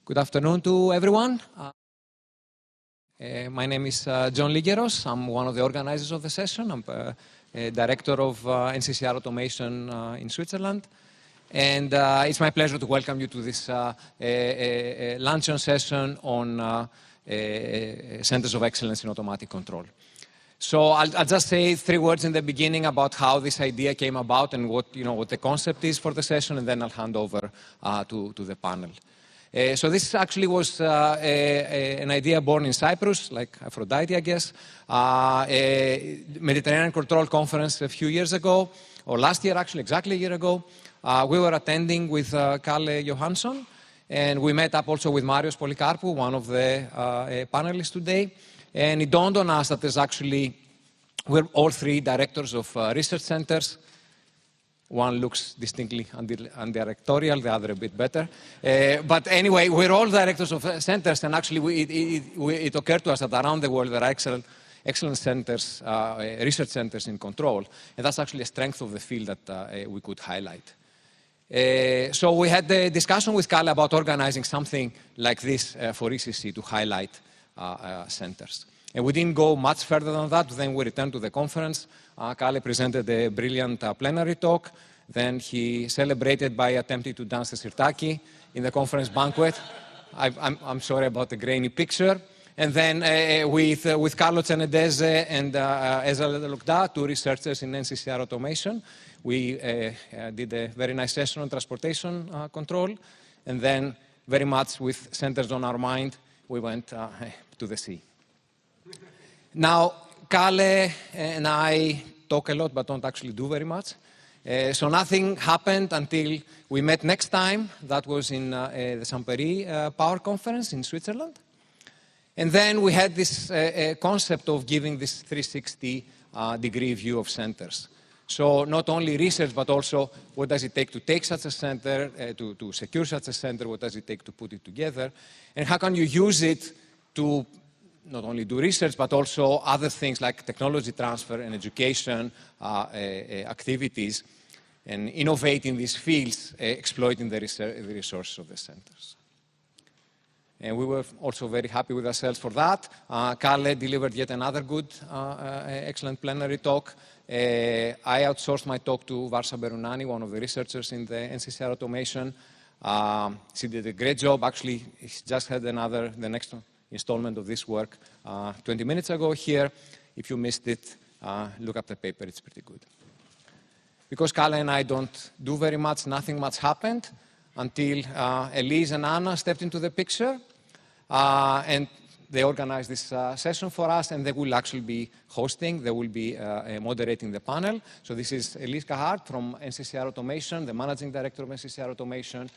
Good afternoon to everyone. My name is John Ligeros. I'm one of the organizers of the session. I'm director of NCCR Automation in Switzerland. And it's my pleasure to welcome you to this luncheon session on Centers of Excellence in Automatic Control. So I'll just say 3 words in the beginning about how this idea came about and what the concept is for the session, and then I'll hand over to the panel. So this actually was an idea born in Cyprus, like Aphrodite, I guess. Mediterranean Control Conference a few years ago, or last year actually, exactly a year ago. We were attending with Kalle Johansson, and we met up also with Marios Polikarpou, one of the panelists today. And it dawned on us that we're all 3 directors of research centers. One looks distinctly undirectorial, the other a bit better. But anyway, we're all directors of centers, and actually it occurred to us that around the world there are excellent centers, research centers in control, and that's actually a strength of the field that we could highlight. So we had the discussion with Kalle about organizing something like this for ECC to highlight centers. And we didn't go much further than that. Then we returned to the conference. Kalle presented a brilliant plenary talk. Then he celebrated by attempting to dance the sirtaki in the conference banquet. I'm sorry about the grainy picture. And then with Carlo Cenedese and Ezra Lelokda, 2 researchers in NCCR Automation, we did a very nice session on transportation control. And then, very much with centers on our mind, we went to the sea. Now, Kalle and I talk a lot, but don't actually do very much. So nothing happened until we met next time. That was in the Samperi Power Conference in Switzerland. And then we had this concept of giving this 360-degree view of centers. So not only research, but also what does it take to take such a center, to secure such a center, what does it take to put it together, and how can you use it to not only do research, but also other things like technology transfer and education activities, and innovate in these fields, exploiting the resources of the centers. And we were also very happy with ourselves for that. Kalle delivered yet another good, excellent plenary talk. I outsourced my talk to Varsa Berunani, one of the researchers in the NCCR Automation. She did a great job. Actually, she just had the next installment of this work 20 minutes ago here. If you missed it, look up the paper, it's pretty good. Because Kalle and I don't do very much, nothing much happened until Elise and Anna stepped into the picture, and they organized this session for us, and they will actually be hosting, they will be moderating the panel. So this is Elise Kahart from NCCR Automation, the managing director of NCCR Automation,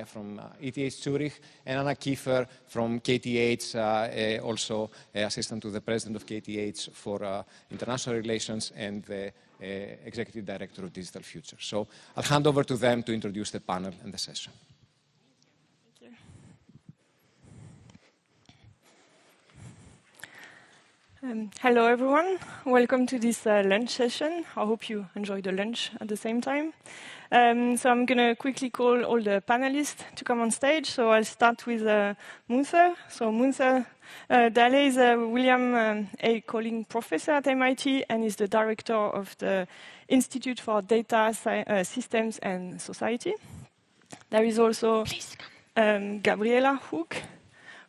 from ETH Zurich, and Anna Kiefer from KTH, also assistant to the president of KTH for international relations and the executive director of Digital Future. So I'll hand over to them to introduce the panel and the session. Thank you. Hello, everyone. Welcome to this lunch session. I hope you enjoy the lunch at the same time. So I'm going to quickly call all the panelists to come on stage. So I'll start with Munther. So Munther Dale is a William A. Colling professor at MIT and is the director of the Institute for Data Systems and Society. There is also Gabriela Hook,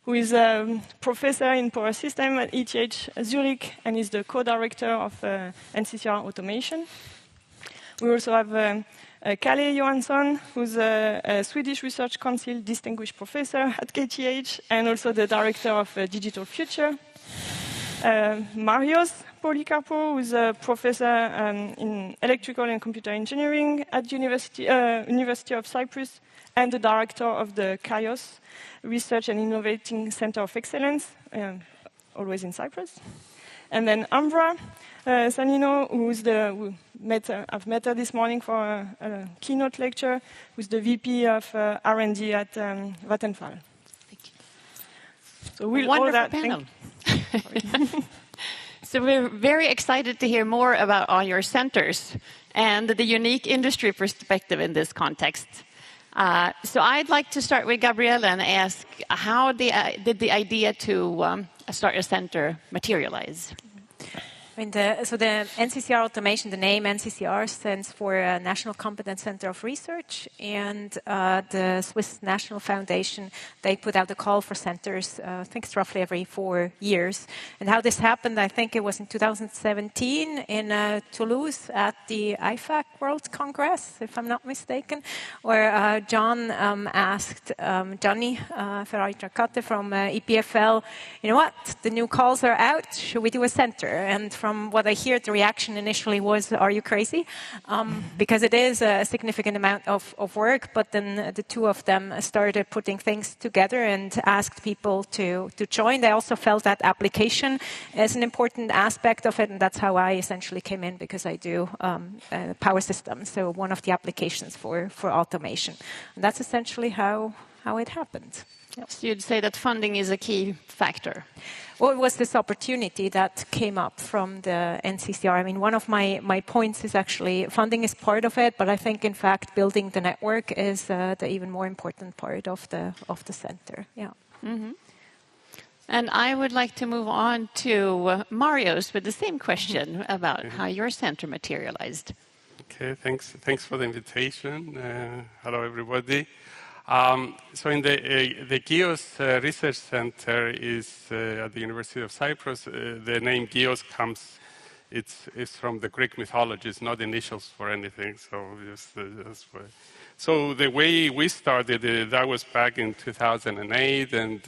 who is a professor in power system at ETH Zurich and is the co-director of NCCR Automation. We also have Kalle Johansson, who's a Swedish Research Council Distinguished Professor at KTH and also the Director of Digital Future. Marios Polikarpou, who's a Professor in Electrical and Computer Engineering at University of Cyprus and the Director of the CAIOS Research and Innovating Center of Excellence, always in Cyprus. And then Ambra Sanino, I've met her this morning for a keynote lecture, who's the VP of R&D at Vattenfall. Thank you. So we'll wonderful panel. So we're very excited to hear more about all your centers and the unique industry perspective in this context. So I'd like to start with Gabriella and ask, how did the idea to start a center materialize? I mean, so the NCCR automation, the name NCCR stands for National Competence Center of Research, and the Swiss National Foundation, they put out a call for centers, I think it's roughly every 4 years. And how this happened, I think it was in 2017 in Toulouse at the IFAC World Congress, if I'm not mistaken, where John asked Gianni Ferrari-Tracate from EPFL, you know what, the new calls are out, should we do a center? And from what I hear, the reaction initially was, are you crazy? Because it is a significant amount of work, but then the two of them started putting things together and asked people to join. They also felt that application is an important aspect of it, and that's how I essentially came in, because I do power systems, so one of the applications for automation. And that's essentially how it happened. Yep. So you'd say that funding is a key factor? Well, it was this opportunity that came up from the NCCR. I mean, one of my points is actually funding is part of it, but I think, in fact, building the network is the even more important part of the center. Yeah. Mm-hmm. And I would like to move on to Marius with the same question about how your center materialized. Okay, thanks for the invitation. Hello, everybody. So in the GEOS Research Center is at the University of Cyprus. The name GEOS comes, it's from the Greek mythology. It's not initials for anything. So the way we started, that was back in 2008. And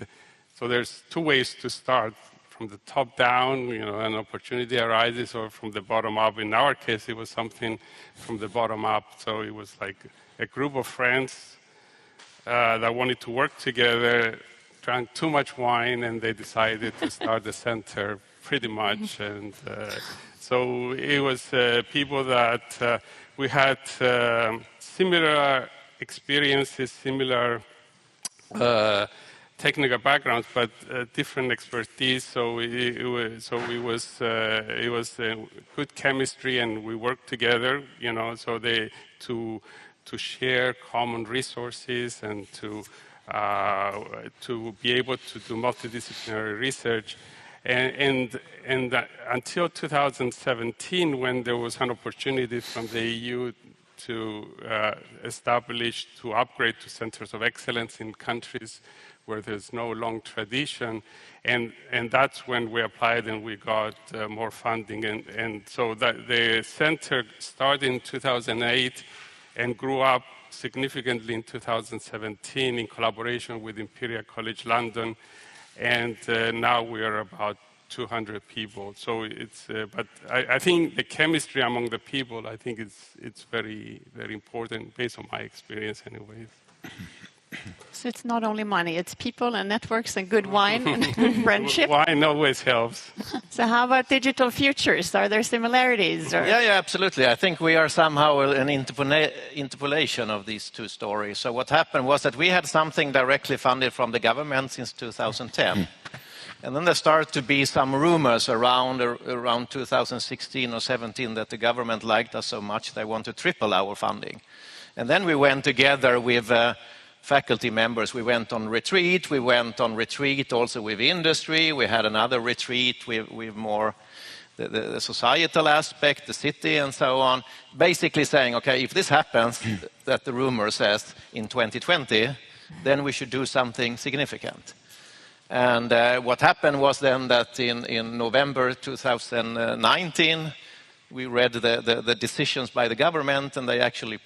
so there's two ways to start. From the top down, an opportunity arises, or from the bottom up. In our case, it was something from the bottom up. So it was like a group of friends that wanted to work together, drank too much wine, and they decided to start the center, pretty much. And so it was people that we had similar experiences, similar technical backgrounds, but different expertise. So it was good chemistry, and we worked together. So to share common resources and to be able to do multidisciplinary research. And until 2017, when there was an opportunity from the EU to establish, to upgrade to centers of excellence in countries where there's no long tradition. And that's when we applied and we got more funding. And so that the center started in 2008 and grew up significantly in 2017 in collaboration with Imperial College London. And now we are about 200 people. So it's, but I think the chemistry among the people, I think it's very, very important based on my experience anyways. So it's not only money, it's people and networks and good wine and good friendship. Wine always helps. So how about digital futures? Are there similarities? Or? Yeah, absolutely. I think we are somehow an interpolation of these two stories. So what happened was that we had something directly funded from the government since 2010. And then there started to be some rumors around 2016 or 17 that the government liked us so much they want to triple our funding. And then we went together with faculty members. We went on retreat. We went on retreat also with industry. We had another retreat with more the societal aspect, the city, and so on. Basically saying, okay, if this happens, that the rumor says in 2020, then we should do something significant. And what happened was then that in November 2019, we read the decisions by the government, and they actually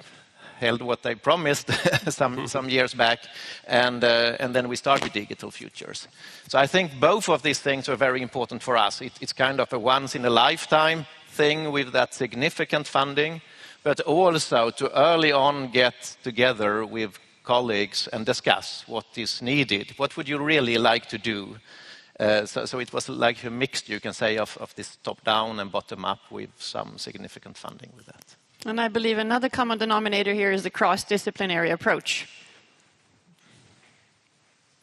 held what they promised some years back, and then we started Digital Futures. So I think both of these things are very important for us. It's kind of a once-in-a-lifetime thing with that significant funding, but also to early on get together with colleagues and discuss what is needed. What would you really like to do? So it was like a mix, you can say, of this top-down and bottom-up with some significant funding with that. And I believe another common denominator here is the cross-disciplinary approach.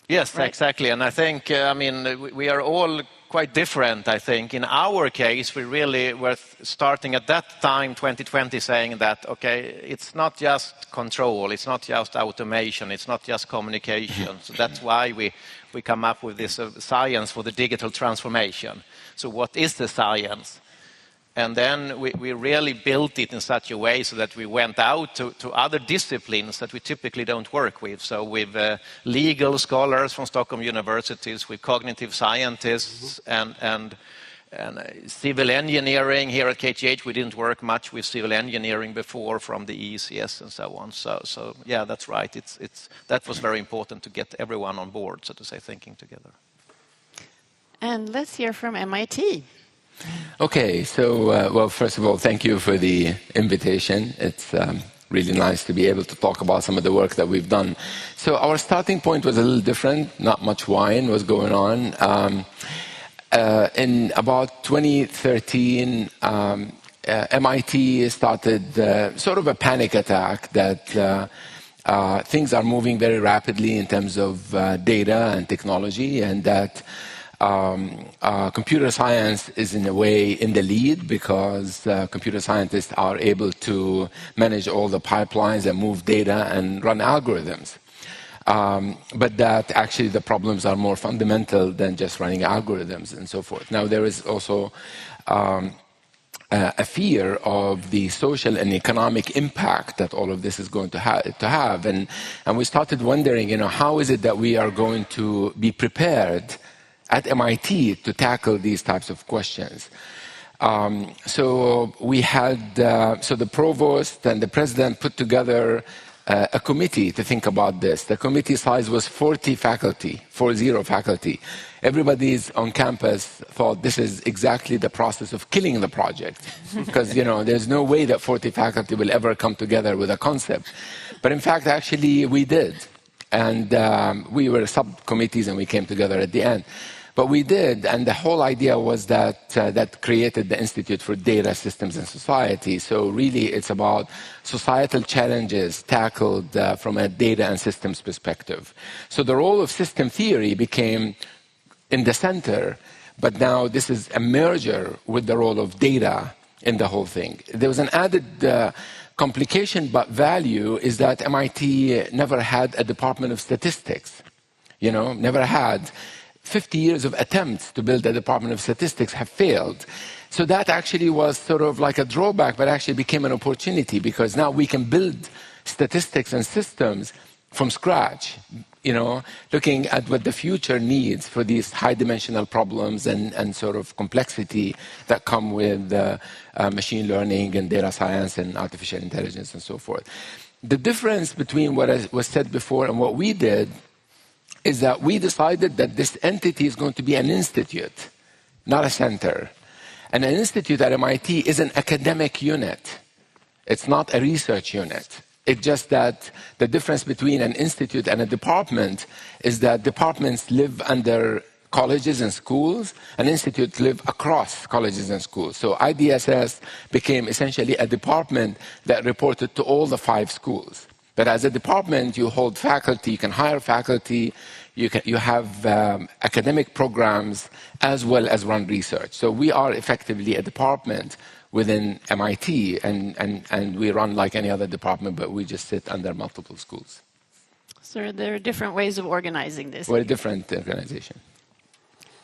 Yes, right. Exactly. And I think, we are all quite different, I think. In our case, we really were starting at that time, 2020, saying that, okay, it's not just control, it's not just automation, it's not just communication. So that's why we come up with this science for the digital transformation. So what is the science? And then we really built it in such a way so that we went out to other disciplines that we typically don't work with. So with legal scholars from Stockholm universities, with cognitive scientists and civil engineering. Here at KTH, we didn't work much with civil engineering before from the ECC and so on. So yeah, that's right. That was very important to get everyone on board, so to say, thinking together. And let's hear from MIT. Okay, so, well, first of all, thank you for the invitation. It's really nice to be able to talk about some of the work that we've done. So our starting point was a little different. Not much wine was going on. In about 2013, MIT started sort of a panic attack that things are moving very rapidly in terms of data and technology, and that computer science is in a way in the lead because computer scientists are able to manage all the pipelines and move data and run algorithms. But that actually the problems are more fundamental than just running algorithms and so forth. Now there is also a fear of the social and economic impact that all of this is going to have. And we started wondering, how is it that we are going to be prepared at MIT to tackle these types of questions. So we had, so the provost and the president put together a committee to think about this. The committee size was 40 faculty. Everybody on campus thought this is exactly the process of killing the project. Because, there's no way that 40 faculty will ever come together with a concept. But in fact, actually, we did. And we were subcommittees and we came together at the end. But we did, and the whole idea was that that created the Institute for Data Systems and Society. So really it's about societal challenges tackled from a data and systems perspective. So the role of system theory became in the center, but now this is a merger with the role of data in the whole thing. There was an added complication, but value is that MIT never had a department of statistics, never had. 50 years of attempts to build a department of statistics have failed. So that actually was sort of like a drawback, but actually became an opportunity because now we can build statistics and systems from scratch, looking at what the future needs for these high-dimensional problems and sort of complexity that come with machine learning and data science and artificial intelligence and so forth. The difference between what was said before and what we did is that we decided that this entity is going to be an institute, not a center. And an institute at MIT is an academic unit. It's not a research unit. It's just that the difference between an institute and a department is that departments live under colleges and schools, and institutes live across colleges and schools. So IDSS became essentially a department that reported to all the 5 schools. But as a department, you hold faculty, you can hire faculty, you have academic programs as well as run research. So we are effectively a department within MIT, and we run like any other department, but we just sit under multiple schools. So there are different ways of organizing this. We're a different organization.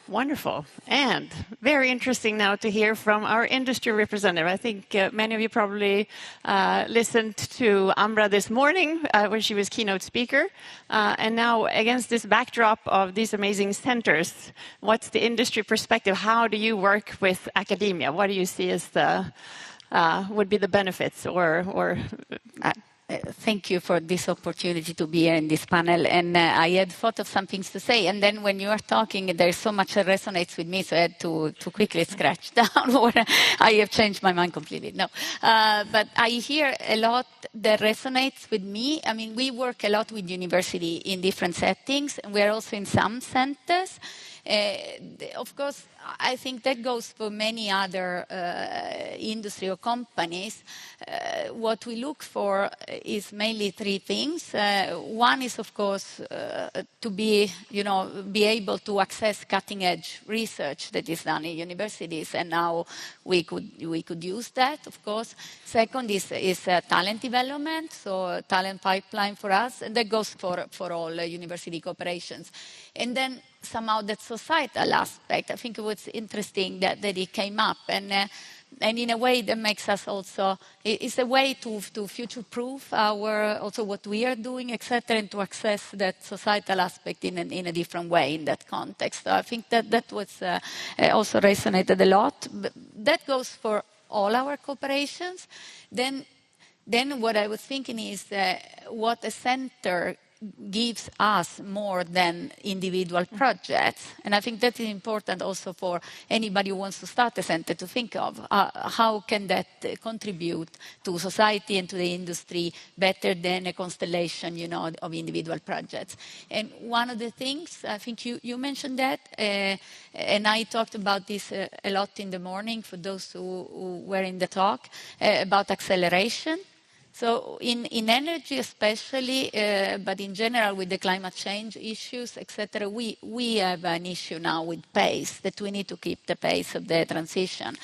Wonderful. And very interesting now to hear from our industry representative. I think many of you probably listened to Ambra this morning when she was keynote speaker. And now against this backdrop of these amazing centers, what's the industry perspective? How do you work with academia? What do you see as the would be the benefits or Thank you for this opportunity to be here in this panel. And I had thought of some things to say. And then when you are talking, there's so much that resonates with me, so I had to quickly scratch down or I have changed my mind completely. No, but I hear a lot that resonates with me. I mean, we work a lot with university in different settings. And we are also in some centers. Of course, I think that goes for many other industry or companies. What we look for is mainly three things. One is, of course, to be able to access cutting-edge research that is done in universities, and now we could use that, of course. Second is talent development, so talent pipeline for us, and that goes for all university corporations. And then somehow that societal aspect, I think it was interesting that it came up, and in a way that makes us also, it's a way to future-proof also what we are doing, etc., and to access that societal aspect in a different way in that context. So I think that was also resonated a lot. But that goes for all our corporations. Then what I was thinking is what a center gives us more than individual projects. And I think that is important also for anybody who wants to start a center to think of. How can that contribute to society and to the industry better than a constellation, of individual projects? And one of the things, I think you mentioned that, and I talked about this a lot in the morning for those who were in the talk, about acceleration. So in energy especially, but in general with the climate change issues, etc., we have an issue now with pace, that we need to keep the pace of the transition.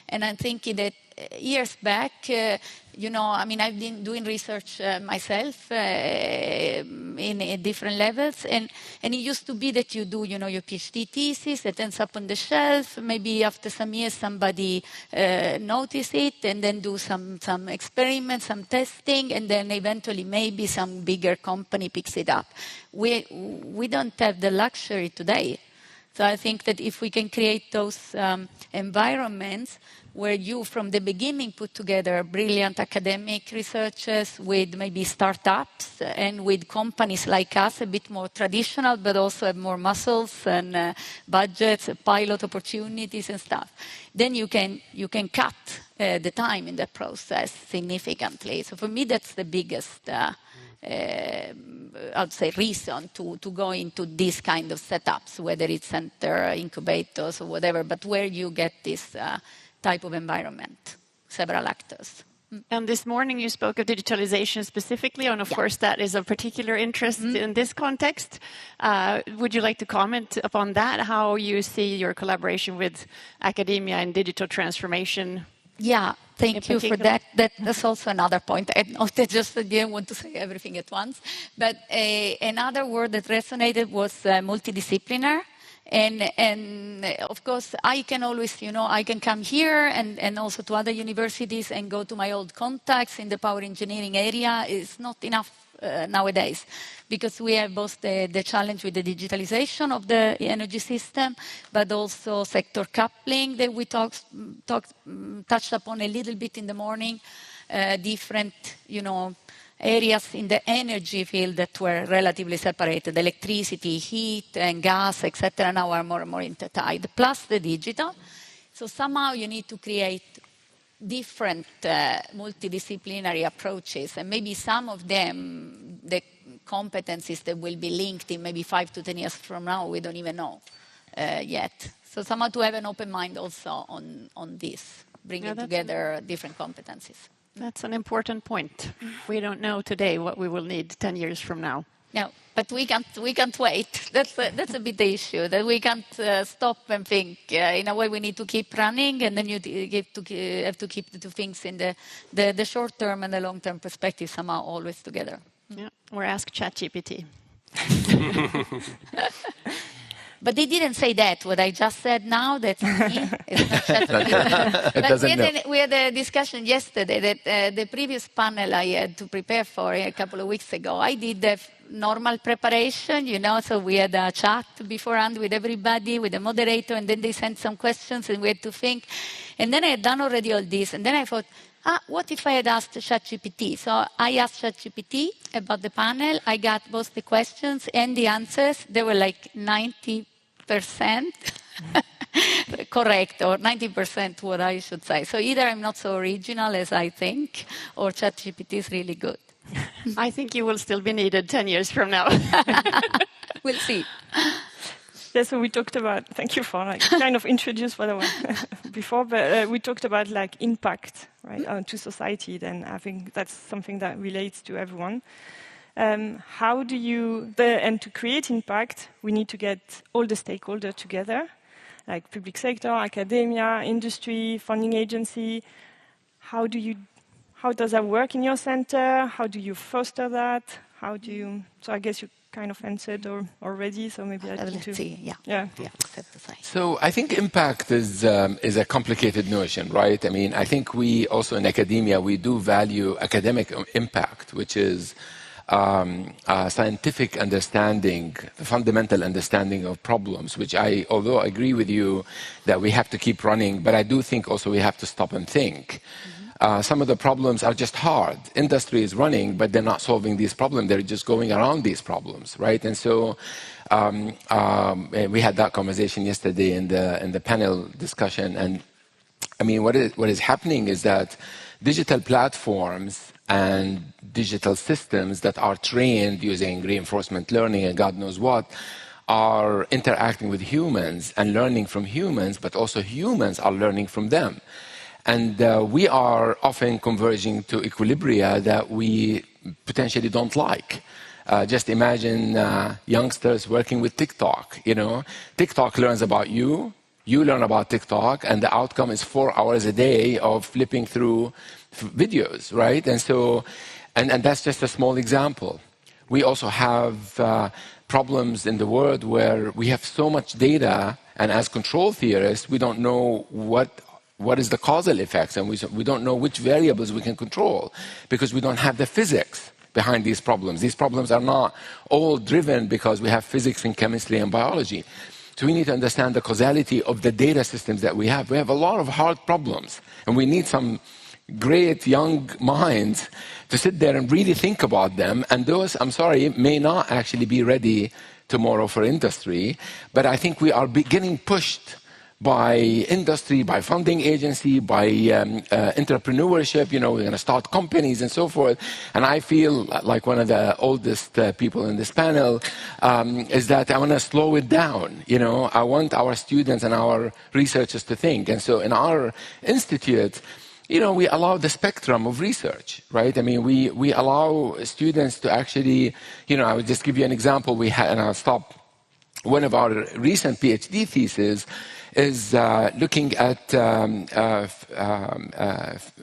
And I'm thinking that years back, I've been doing research myself in different levels, and it used to be that you do, your PhD thesis, it ends up on the shelf. Maybe after some years, somebody notice it, and then do some experiments, some testing, and then eventually maybe some bigger company picks it up. We don't have the luxury today. So I think that if we can create those environments where you, from the beginning, put together brilliant academic researchers with maybe startups and with companies like us, a bit more traditional, but also have more muscles and budgets, pilot opportunities and stuff, then you can cut the time in that process significantly. So for me, that's the biggest I'd say reason to go into this kind of setups, whether it's center, incubators or whatever, but where you get this type of environment, several actors. And this morning you spoke of digitalization specifically, and of course that is of particular interest in this context. Would you like to comment upon that, how you see your collaboration with academia and digital transformation? Yeah, thank you for that. That's also another point. I just didn't want to say everything at once. But another word that resonated was multidisciplinary. And of course, I can always, I can come here and also to other universities and go to my old contacts in the power engineering area. It's not enough nowadays, because we have both the challenge with the digitalization of the energy system, but also sector coupling that we touched upon a little bit in the morning, different, areas in the energy field that were relatively separated, electricity, heat and gas, etc., now are more and more intertied, plus the digital. So somehow you need to create different multidisciplinary approaches, and maybe some of them, the competencies that will be linked in maybe 5 to 10 years from now, we don't even know yet. So somehow to have an open mind also on this, bringing together different competencies. That's an important point. We don't know today what we will need 10 years from now. No, but we can't wait. That's a bit the issue, that we can't stop and think. In a way, we need to keep running, and then you have to keep the two things in the short term and the long term perspective somehow always together. Yeah, or ask ChatGPT. But they didn't say that. What I just said now, that's me. It's not ChatGPT. But we had a discussion yesterday that the previous panel I had to prepare for a couple of weeks ago, I did the normal preparation, so we had a chat beforehand with everybody, with the moderator, and then they sent some questions and we had to think. And then I had done already all this, and then I thought, what if I had asked ChatGPT? So I asked ChatGPT about the panel. I got both the questions and the answers. They were like 90% correct, or 90% what I should say. So either I'm not so original as I think, or ChatGPT is really good. I think you will still be needed 10 years from now. We'll see. Yeah, so we talked about, thank you for kind of introduce what I was before, but we talked about impact, right, to society. Then I think that's something that relates to everyone. How do you, and to create impact, we need to get all the stakeholders together, like public sector, academia, industry, funding agency. How does that work in your center? How do you foster that? So I guess you kind of answered already, so maybe I need to... Yeah. So I think impact is a complicated notion, right? I mean, I think we also in academia, we do value academic impact, which is scientific understanding, the fundamental understanding of problems, which although I agree with you that we have to keep running, but I do think also we have to stop and think. Some of the problems are just hard. Industry is running, but they're not solving these problems. They're just going around these problems, right? And so we had that conversation yesterday in the panel discussion. And I mean, what is happening is that digital platforms and digital systems that are trained using reinforcement learning and God knows what are interacting with humans and learning from humans, but also humans are learning from them. And we are often converging to equilibria that we potentially don't like. Just imagine youngsters working with TikTok. TikTok learns about you, you learn about TikTok, and the outcome is 4 hours a day of flipping through videos, right? And so, and that's just a small example. We also have problems in the world where we have so much data, and as control theorists, we don't know what is the causal effects, and we don't know which variables we can control because we don't have the physics behind these problems. These problems are not all driven because we have physics and chemistry and biology. So we need to understand the causality of the data systems that we have. We have a lot of hard problems, and we need some great young minds to sit there and really think about them. And those, I'm sorry, may not actually be ready tomorrow for industry, but I think we are getting pushed by industry, by funding agency, by entrepreneurship. We're going to start companies and so forth. And I feel like one of the oldest people in this panel is that I want to slow it down. I want our students and our researchers to think. And so in our institute, we allow the spectrum of research, right? I mean, we allow students to actually, I would just give you an example. We had, and I'll stop. One of our recent PhD theses is looking at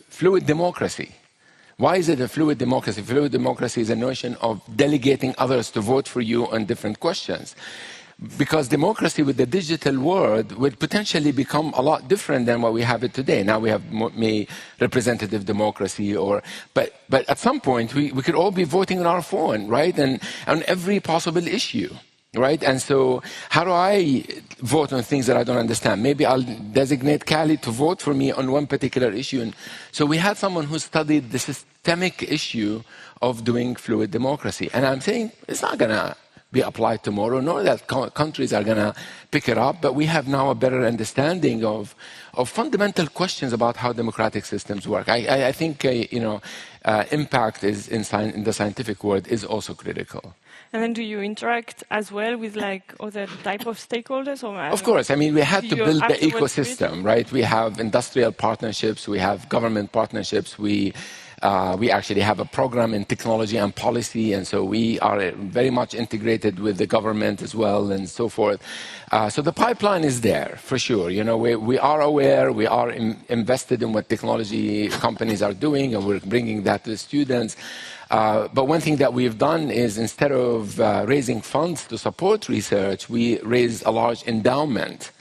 fluid democracy. Why is it a fluid democracy? Fluid democracy is a notion of delegating others to vote for you on different questions. Because democracy with the digital world would potentially become a lot different than what we have it today. Now we have representative democracy, but at some point we could all be voting on our phone, right? And on every possible issue. Right? And so how do I vote on things that I don't understand? Maybe I'll designate Khalid to vote for me on one particular issue. And so we had someone who studied the systemic issue of doing fluid democracy. And I'm saying it's not going to be applied tomorrow, nor that countries are going to pick it up. But we have now a better understanding of fundamental questions about how democratic systems work. I think, impact is in the scientific world is also critical. And then do you interact as well with other type of stakeholders? Of course. I mean, we had to build the ecosystem, right? We have industrial partnerships. We have government partnerships. We actually have a program in technology and policy. And so we are very much integrated with the government as well and so forth. So the pipeline is there for sure. We are aware. We are invested in what technology companies are doing, and we're bringing that to the students. But one thing that we've done is instead of raising funds to support research, we raised a large endowment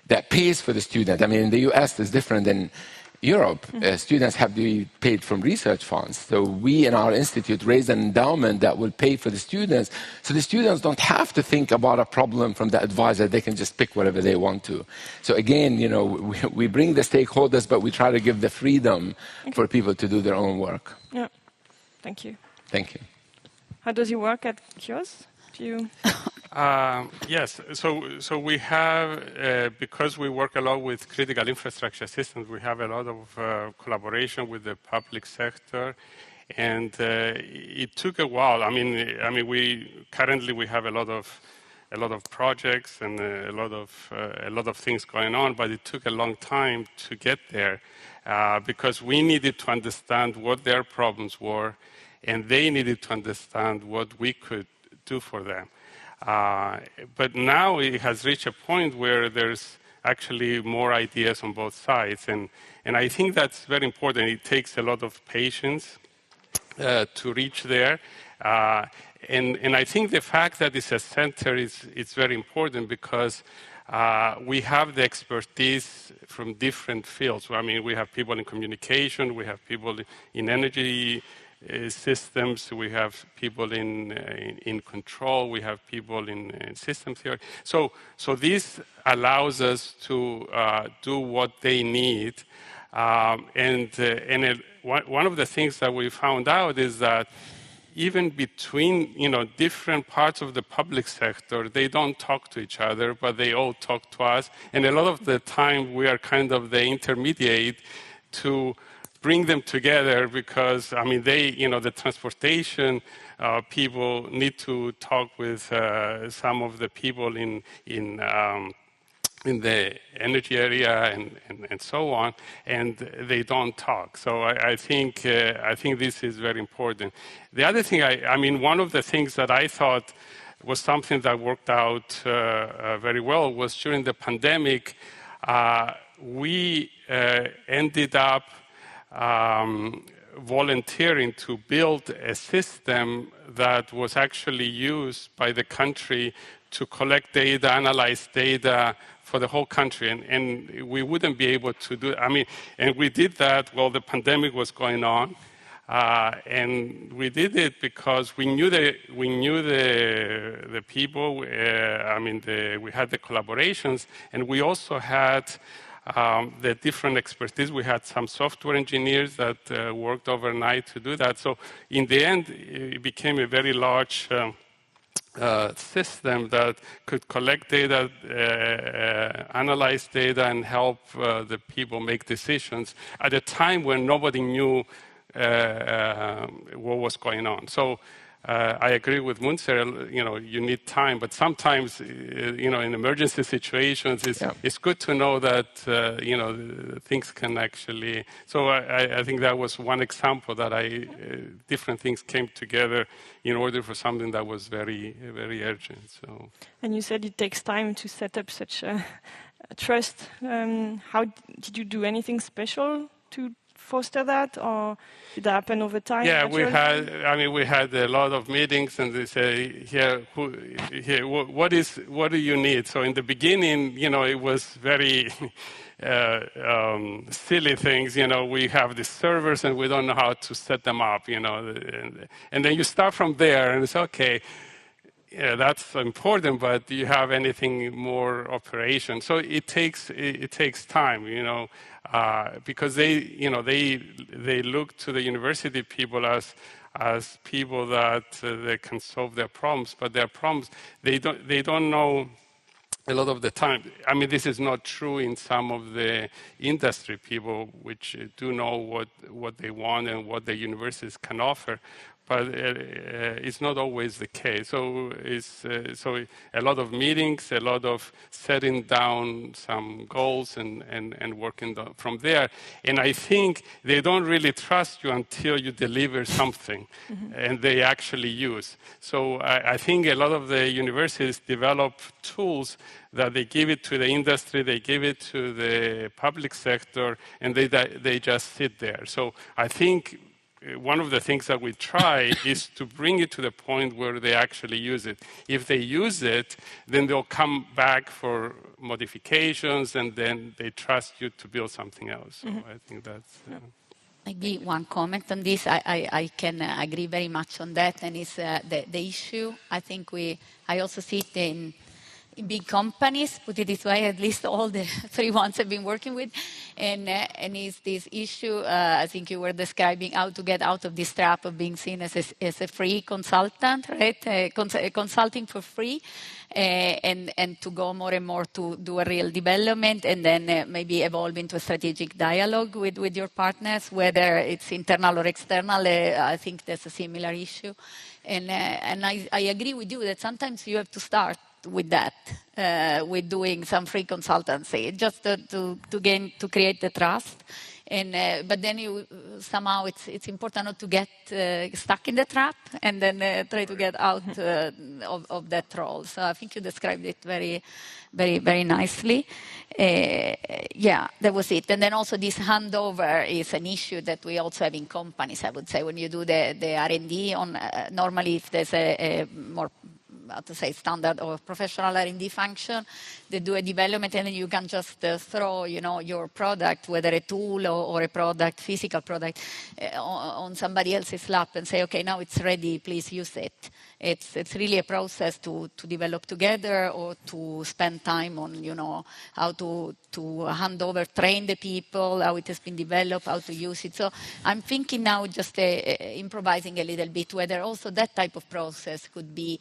that pays for the student. I mean, in the US, it's different than Europe. Students have to be paid from research funds. So we in our institute raised an endowment that will pay for the students. So the students don't have to think about a problem from the advisor. They can just pick whatever they want to. So again, we bring the stakeholders, but we try to give the freedom for people to do their own work. Yeah. Thank you. Thank you. How does it work at Kiosk? Yes. So we have, because we work a lot with critical infrastructure systems, we have a lot of collaboration with the public sector, and it took a while. I mean, we currently have a lot of a lot of projects and a lot of things going on, but it took a long time to get there because we needed to understand what their problems were, and they needed to understand what we could do for them. But now it has reached a point where there's actually more ideas on both sides, and I think that's very important. It takes a lot of patience to reach there. And I think the fact that it's a center is very important because we have the expertise from different fields. I mean, we have people in communication, we have people in energy systems, we have people in control, we have people in system theory. So this allows us to do what they need. One of the things that we found out is that even between different parts of the public sector, they don't talk to each other, but they all talk to us. And a lot of the time, we are kind of the intermediate to bring them together because, I mean, the transportation people need to talk with some of the people in the energy area and so on, and they don't talk. So I think this is very important. The other thing, I mean, one of the things that I thought was something that worked out very well was during the pandemic, we ended up volunteering to build a system that was actually used by the country to collect data, analyze data for the whole country, and we wouldn't be able to do. I mean, and we did that while the pandemic was going on, and we did it because we knew the people. I mean, we had the collaborations, and we also had the different expertise. We had some software engineers that worked overnight to do that. So in the end, it became a very large system that could collect data, analyze data, and help the people make decisions at a time when nobody knew what was going on. So I agree with Munzer, you need time, but sometimes, in emergency situations, it's good to know that, things can actually. So I think that was one example that different things came together in order for something that was very, very urgent. So. And you said it takes time to set up such a trust. How did you do anything special to foster that, or did that happen over time? Yeah, we had a lot of meetings, and they say, what do you need? So in the beginning, it was very silly things. We have the servers, and we don't know how to set them up. And then you start from there, and it's okay. Yeah, that's important, but do you have anything more operation? So it takes time, because they look to the university people as people that they can solve their problems, but their problems they don't know a lot of the time. I mean, this is not true in some of the industry people, which do know what they want and what the universities can offer. But it's not always the case. So so a lot of meetings, a lot of setting down some goals and working from there. And I think they don't really trust you until you deliver something and they actually use. So I think a lot of the universities develop tools that they give it to the industry, they give it to the public sector, and they just sit there. So I think one of the things that we try is to bring it to the point where they actually use it. If they use it, then they'll come back for modifications, and then they trust you to build something else. So I think that's... Maybe one comment on this. I can agree very much on that, and it's the issue. I think I also see it in big companies, put it this way, at least all the 3 ones I've been working with, and is this issue, I think you were describing how to get out of this trap of being seen as a free consultant, right? Consulting for free, and to go more and more to do a real development, and then maybe evolve into a strategic dialogue with your partners, whether it's internal or external. I think that's a similar issue. And I agree with you that sometimes you have to start with that, with doing some free consultancy, just to create the trust. And but then somehow it's important not to get stuck in the trap and then try to get out of that role. So I think you described it very, very, very nicely. Yeah, that was it. And then also this handover is an issue that we also have in companies, I would say. When you do the R&D on, normally if there's a more, how to say, standard or professional R&D function, they do a development and then you can just throw, your product, whether a tool or a product, physical product, on somebody else's lap and say, okay, now it's ready, please use it. It's really a process to develop together or to spend time on, how to hand over, train the people, how it has been developed, how to use it. So I'm thinking now just improvising a little bit, whether also that type of process could be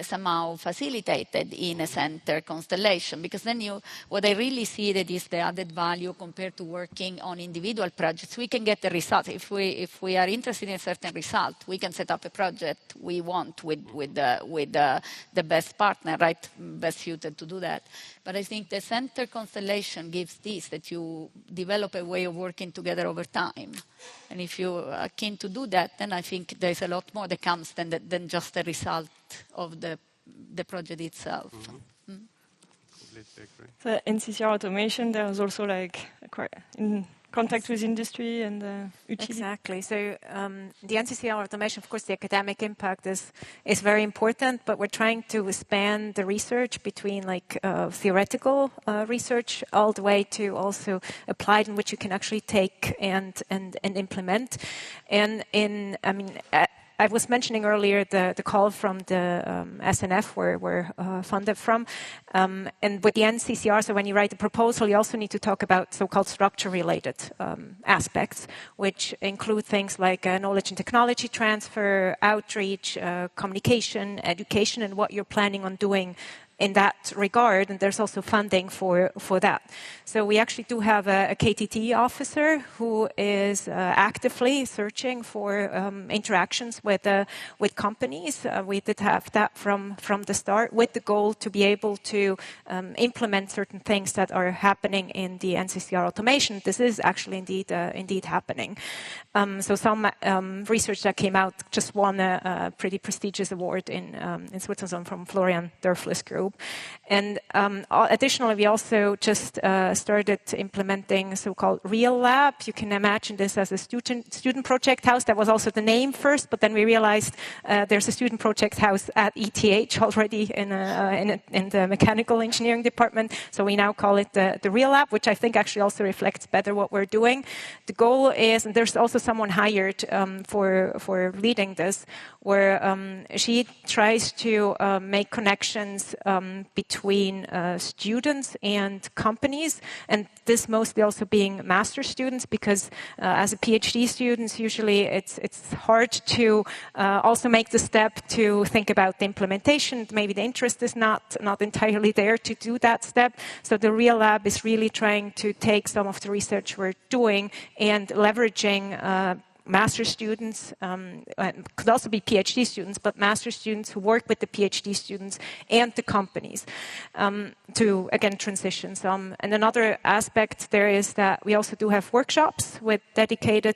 somehow facilitated in a center constellation, because then what I really see that is the added value compared to working on individual projects. We can get the result. If we are interested in a certain result, we can set up a project we want with the best partner, right, best suited to do that. But I think the center constellation gives this, that you develop a way of working together over time. And if you are keen to do that, then I think there's a lot more that comes than just the result of the project itself. Mm-hmm. Completely agree. So NCCR automation, there was also in contact with industry and utility. Exactly. So the NCCR automation, of course, the academic impact is very important, but we're trying to span the research between theoretical research all the way to also applied, in which you can actually take and implement. And I was mentioning earlier the call from the SNF where we're funded from. And with the NCCR, so when you write the proposal, you also need to talk about so-called structure-related aspects, which include things like knowledge and technology transfer, outreach, communication, education, and what you're planning on doing in that regard, and there's also funding for that. So we actually do have a KTT officer who is actively searching for interactions with companies. We did have that from the start, with the goal to be able to implement certain things that are happening in the NCCR automation. This is actually indeed happening. So some research that came out just won a pretty prestigious award in Switzerland from Florian Dörfler's group. And additionally, we also just started implementing so-called Real Lab. You can imagine this as a student project house. That was also the name first, but then we realized there's a student project house at ETH already in the mechanical engineering department. So we now call it the Real Lab, which I think actually also reflects better what we're doing. The goal is, and there's also someone hired for leading this, where she tries to make connections between students and companies, and this mostly also being master's students, because as a PhD students, usually it's hard to also make the step to think about the implementation. Maybe the interest is not entirely there to do that step. So the Real Lab is really trying to take some of the research we're doing and leveraging master's students, could also be PhD students, but master's students who work with the PhD students and the companies to, again, transition some. And another aspect there is that we also do have workshops with dedicated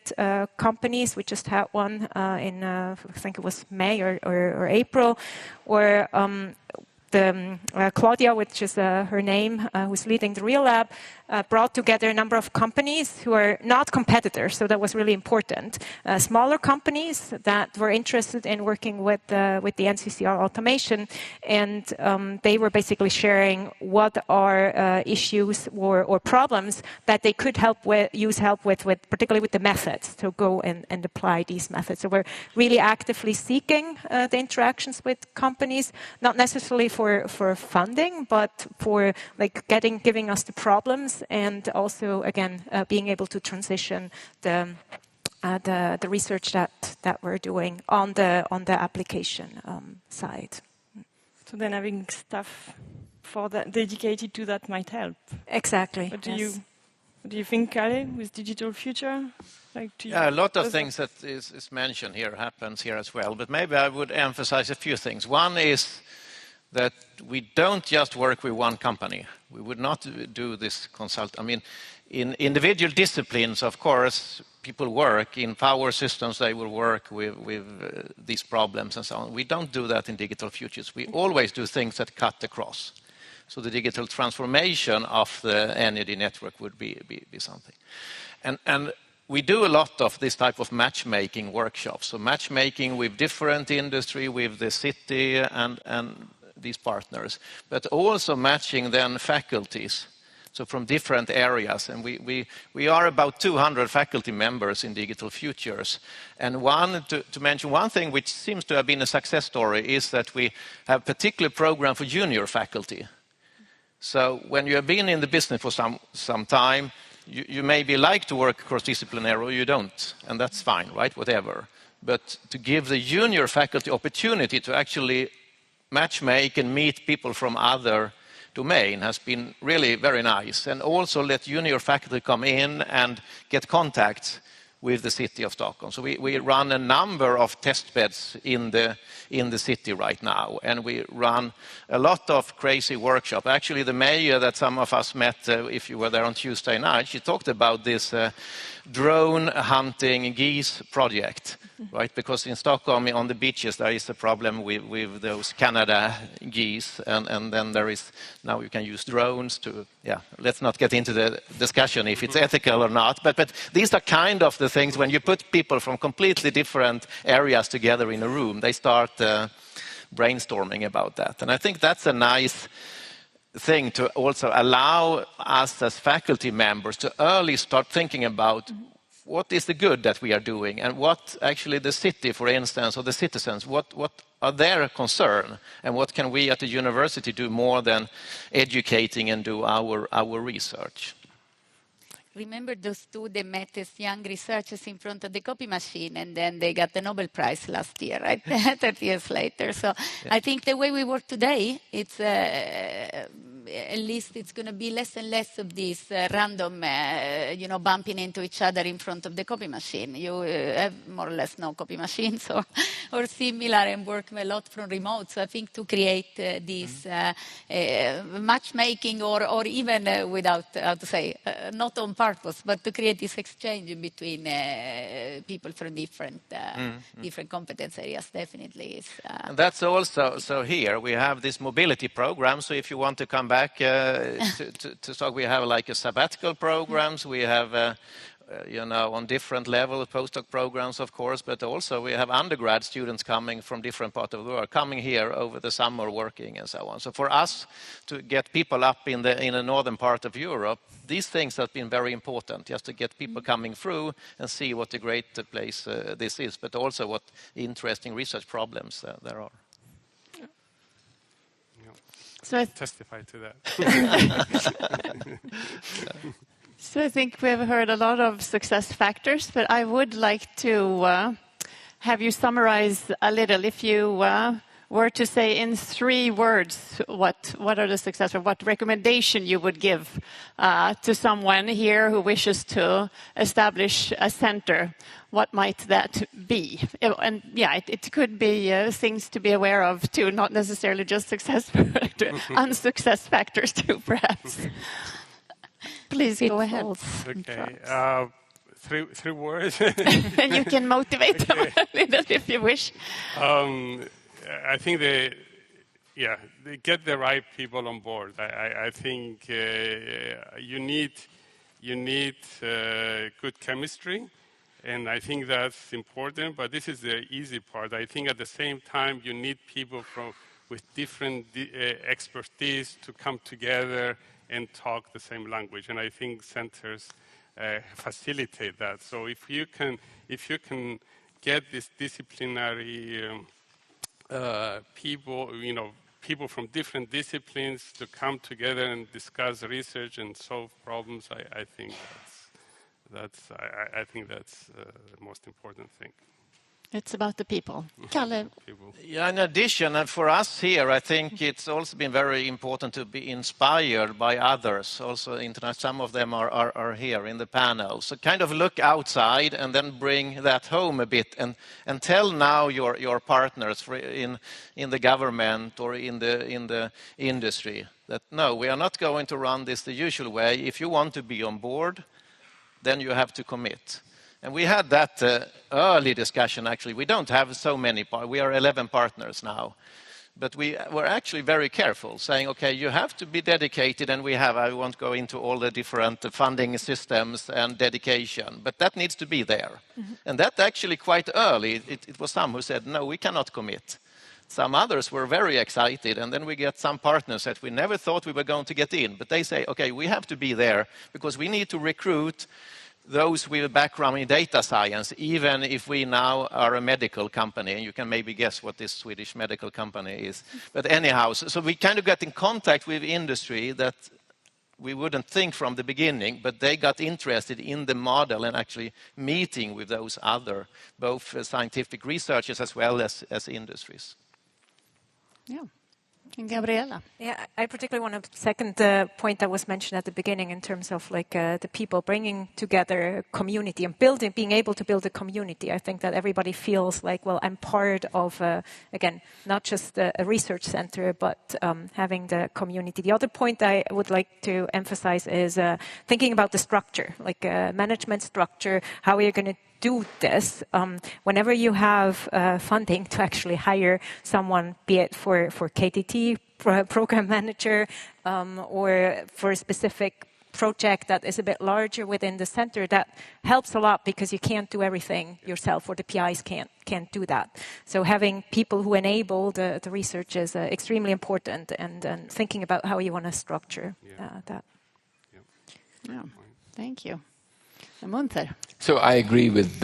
companies. We just had one in, I think it was May or April, where Claudia, which is her name, who's leading the Real Lab, brought together a number of companies who are not competitors, so that was really important. Smaller companies that were interested in working with the NCCR automation, and they were basically sharing what are issues or problems that they could use help with, particularly with the methods, to go and apply these methods. So we're really actively seeking the interactions with companies, not necessarily for funding, but for giving us the problems, and also, again, being able to transition the research that we're doing on the application side. So then having staff dedicated to that might help. Exactly. What do you think, Kale, with Digital Future? A lot of things that is mentioned here happens here as well, but maybe I would emphasize a few things. One is that we don't just work with one company. We would not do this consult. I mean, in individual disciplines, of course, people work. In power systems, they will work with these problems and so on. We don't do that in Digital Futures. We always do things that cut across. So the digital transformation of the energy network would be something. And we do a lot of this type of matchmaking workshops. So matchmaking with different industry, with the city and these partners, but also matching then faculties. So from different areas, and we are about 200 faculty members in Digital Futures. And to mention one thing which seems to have been a success story is that we have a particular program for junior faculty. So when you have been in the business for some time, you maybe like to work cross-disciplinary or you don't, and that's fine, right? Whatever. But to give the junior faculty opportunity to actually matchmake and meet people from other domain has been really very nice, and also let junior faculty come in and get contacts with the city of Stockholm. So we run a number of test beds in the city right now, and we run a lot of crazy workshops. Actually, the mayor that some of us met, if you were there on Tuesday night, she talked about this drone hunting geese project, right? Because in Stockholm, on the beaches, there is a problem with those Canada geese, and then there is, now you can use drones to, let's not get into the discussion if it's ethical or not, but these are kind of the things, when you put people from completely different areas together in a room, they start brainstorming about that. And I think that's a nice thing to also allow us as faculty members to early start thinking about what is the good that we are doing, and what actually the city, for instance, or the citizens, what are their concern, and what can we at the university do more than educating and do our research. Remember those two, they met as young researchers in front of the copy machine, and then they got the Nobel Prize last year, right? 30 years later. So I think the way we work today, it's at least it's going to be less and less of these random, bumping into each other in front of the copy machine. You have more or less no copy machines or similar, and work a lot from remote. So I think to create this matchmaking or even without, how to say, not on purpose, but to create this exchange between people from different competence areas definitely is. And that's also, so here we have this mobility program. So if you want to come back to talk, we have like a sabbatical programs. We have, on different levels, postdoc programs, of course, but also we have undergrad students coming from different parts of the world, coming here over the summer, working and so on. So for us to get people up in the northern part of Europe, these things have been very important, just to get people coming through and see what a great place this is, but also what interesting research problems there are. So I testify to that. So I think we've heard a lot of success factors, but I would like to have you summarize a little. If you were to say in 3 words, what are the success, or what recommendation you would give to someone here who wishes to establish a center, what might that be? And it could be things to be aware of too, not necessarily just success factors, unsuccess factors too, perhaps. Please go ahead. Okay. 3 words. And you can motivate them a little if you wish. I think they get the right people on board. I think you need good chemistry, and I think that's important. But this is the easy part. I think at the same time you need people with different expertise to come together and talk the same language. And I think centers facilitate that. So if you can get this disciplinary people from different disciplines to come together and discuss research and solve problems, I think that's the most important thing. It's about the people. Kalle. Yeah, in addition, and for us here, I think it's also been very important to be inspired by others. Also, some of them are here in the panel. So kind of look outside and then bring that home a bit and tell now your partners in the government or in the industry that no, we are not going to run this the usual way. If you want to be on board, then you have to commit. And we had that early discussion, actually. We don't have so many, we are 11 partners now. But we were actually very careful, saying, okay, you have to be dedicated, and I won't go into all the different funding systems and dedication, but that needs to be there. Mm-hmm. And that actually quite early, it was some who said, no, we cannot commit. Some others were very excited, and then we get some partners that we never thought we were going to get in, but they say, okay, we have to be there because we need to recruit those with a background in data science, even if we now are a medical company, and you can maybe guess what this Swedish medical company is. But anyhow, so we kind of got in contact with industry that we wouldn't think from the beginning, but they got interested in the model and actually meeting with those other, both scientific researchers as well as industries. Yeah. And Gabriella. Yeah, I particularly want to second the point that was mentioned at the beginning in terms of the people bringing together a community and being able to build a community. I think that everybody feels like, well, I'm part of, again, not just a research center, but having the community. The other point I would like to emphasize is thinking about the structure, like management structure, how are you going to do this whenever you have funding to actually hire someone, be it for KTT, program manager, or for a specific project that is a bit larger within the center. That helps a lot because you can't do everything yourself, or the PIs can't do that. So having people who enable the research is extremely important, and thinking about how you want to structure that. Yeah. Thank you. Munther. So I agree with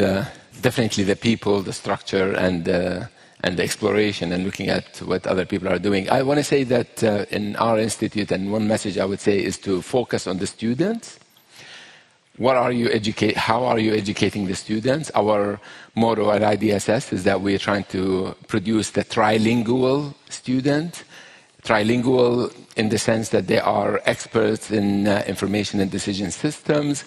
definitely the people, the structure, and the exploration, and looking at what other people are doing. I want to say that in our institute, and one message I would say is to focus on the students. How are you educating the students? Our motto at IDSS is that we're trying to produce the trilingual student. Trilingual in the sense that they are experts in information and decision systems,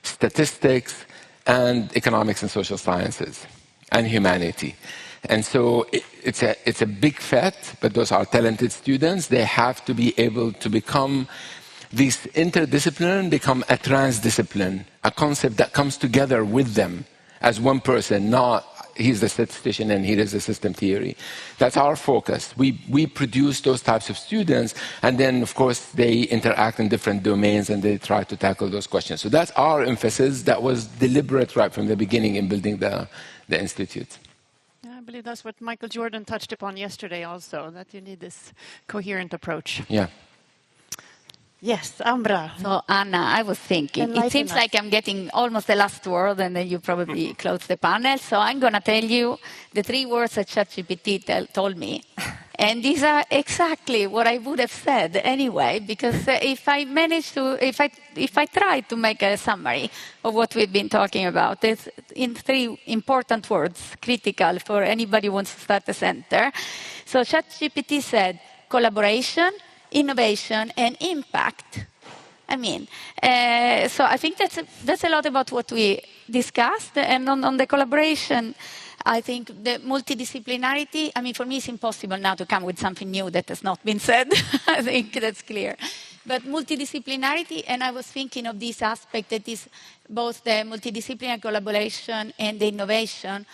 statistics, and economics and social sciences, and humanity. And so it's a big fet, but those are talented students. They have to be able to become these interdisciplinary, become a transdiscipline, a concept that comes together with them as one person, not he's the statistician and here is the system theory. That's our focus. We produce those types of students, and then, of course, they interact in different domains and they try to tackle those questions. So that's our emphasis. That was deliberate right from the beginning in building the institute. I believe that's what Michael Jordan touched upon yesterday also, that you need this coherent approach. Yeah. Yes, Ambra. So, Anna, I was thinking, it seems like I'm getting almost the last word, and then you probably close the panel. So I'm going to tell you the 3 words that ChatGPT told me. And these are exactly what I would have said anyway, because if I try to make a summary of what we've been talking about, it's in 3 important words, critical for anybody who wants to start a center. So ChatGPT said collaboration, innovation, and impact. I mean, so I think that's a lot about what we discussed. And on the collaboration, I think the multidisciplinarity, I mean, for me, it's impossible now to come with something new that has not been said. I think that's clear. But multidisciplinarity, and I was thinking of this aspect that is both the multidisciplinary collaboration and the innovation.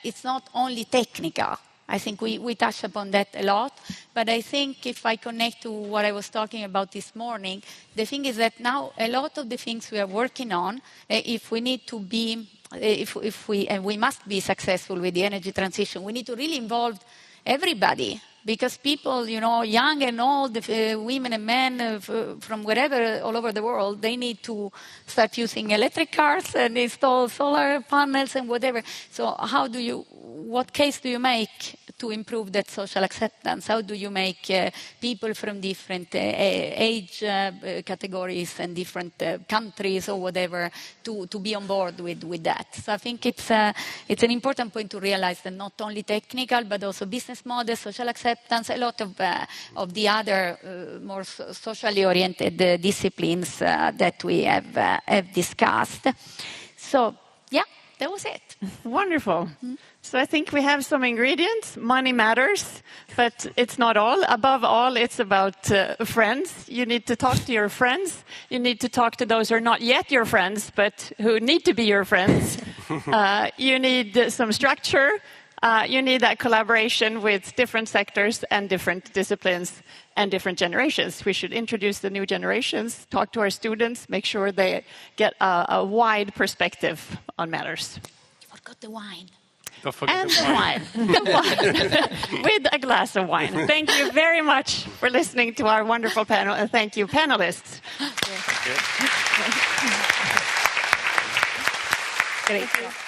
It's not only technical. I think we touch upon that a lot. But I think if I connect to what I was talking about this morning, the thing is that now a lot of the things we are working on, if we need to be, and we must be successful with the energy transition, we need to really involve everybody. Because people, young and old, women and men from wherever, all over the world, they need to start using electric cars and install solar panels and whatever. So what case do you make to improve that social acceptance? How do you make people from different age categories and different countries or whatever to be on board with that? So I think it's an important point to realize that not only technical, but also business models, social acceptance, a lot of the other more socially oriented disciplines that we have discussed. So, yeah, that was it. Wonderful. So I think we have some ingredients. Money matters, but it's not all. Above all, it's about friends. You need to talk to your friends. You need to talk to those who are not yet your friends, but who need to be your friends. You need some structure. You need that collaboration with different sectors and different disciplines and different generations. We should introduce the new generations, talk to our students, make sure they get a wide perspective on matters. You forgot the wine. Don't forget And the wine. The wine. With a glass of wine. Thank you very much for listening to our wonderful panel, and thank you, panelists. Great.